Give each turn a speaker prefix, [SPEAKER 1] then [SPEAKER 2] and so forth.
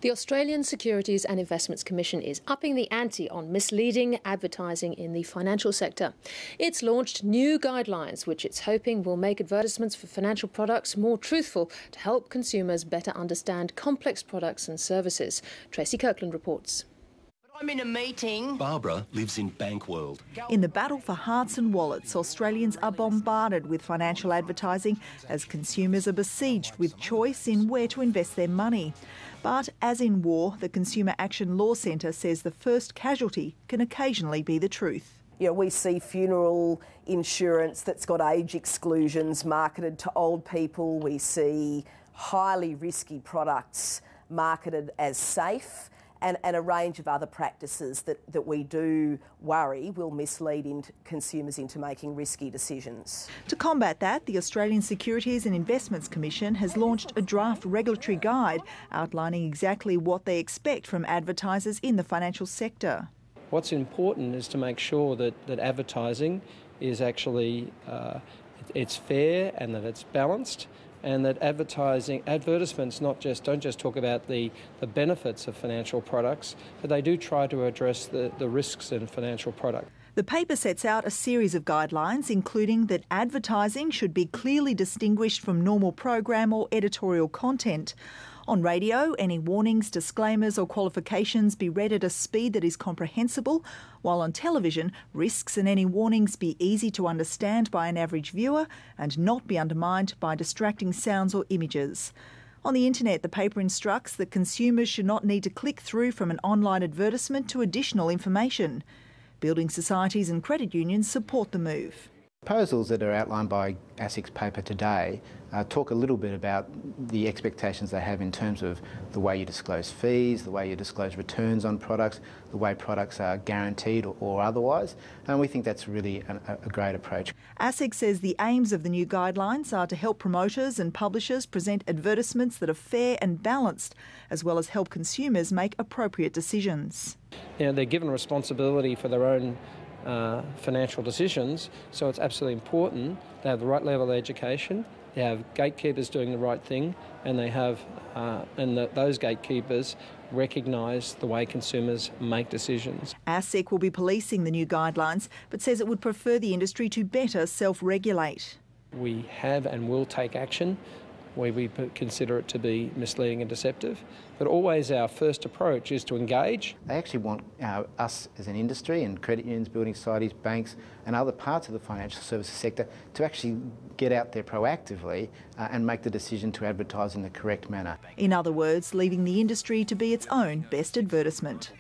[SPEAKER 1] The Australian Securities and Investments Commission is upping the ante on misleading advertising in the financial sector. It's launched new guidelines which it's hoping will make advertisements for financial products more truthful to help consumers better understand complex products and services. Tracy Kirkland reports.
[SPEAKER 2] I'm in a meeting.
[SPEAKER 3] Barbara lives in bank world.
[SPEAKER 4] In the battle for hearts and wallets, Australians are bombarded with financial advertising as consumers are besieged with choice in where to invest their money. But as in war, the Consumer Action Law Centre says the first casualty can occasionally be the truth.
[SPEAKER 2] You know, we see funeral insurance that's got age exclusions marketed to old people. We see highly risky products marketed as safe. And a range of other practices that we do worry will mislead consumers into making risky decisions.
[SPEAKER 4] To combat that, the Australian Securities and Investments Commission has launched a draft regulatory guide outlining exactly what they expect from advertisers in the financial sector.
[SPEAKER 5] What's important is to make sure that advertising is actually it's fair and that it's balanced, and that advertisements don't just talk about the benefits of financial products, but they do try to address the risks in financial products.
[SPEAKER 4] The paper sets out a series of guidelines, including that advertising should be clearly distinguished from normal program or editorial content. On radio, any warnings, disclaimers or qualifications be read at a speed that is comprehensible, while on television, risks and any warnings be easy to understand by an average viewer and not be undermined by distracting sounds or images. On the internet, the paper instructs that consumers should not need to click through from an online advertisement to additional information. Building societies and credit unions support the move.
[SPEAKER 6] Proposals that are outlined by ASIC's paper today talk a little bit about the expectations they have in terms of the way you disclose fees, the way you disclose returns on products, the way products are guaranteed or otherwise, and we think that's really a great approach.
[SPEAKER 4] ASIC says the aims of the new guidelines are to help promoters and publishers present advertisements that are fair and balanced, as well as help consumers make appropriate decisions.
[SPEAKER 5] You know, they're given responsibility for their own financial decisions, so it's absolutely important they have the right level of education, they have gatekeepers doing the right thing, and they have those gatekeepers recognise the way consumers make decisions.
[SPEAKER 4] ASIC will be policing the new guidelines, but says it would prefer the industry to better self-regulate.
[SPEAKER 5] We have and will take action where we consider it to be misleading and deceptive. But always our first approach is to engage.
[SPEAKER 6] They actually want us as an industry and credit unions, building societies, banks and other parts of the financial services sector to actually get out there proactively and make the decision to advertise in the correct manner.
[SPEAKER 4] In other words, leaving the industry to be its own best advertisement.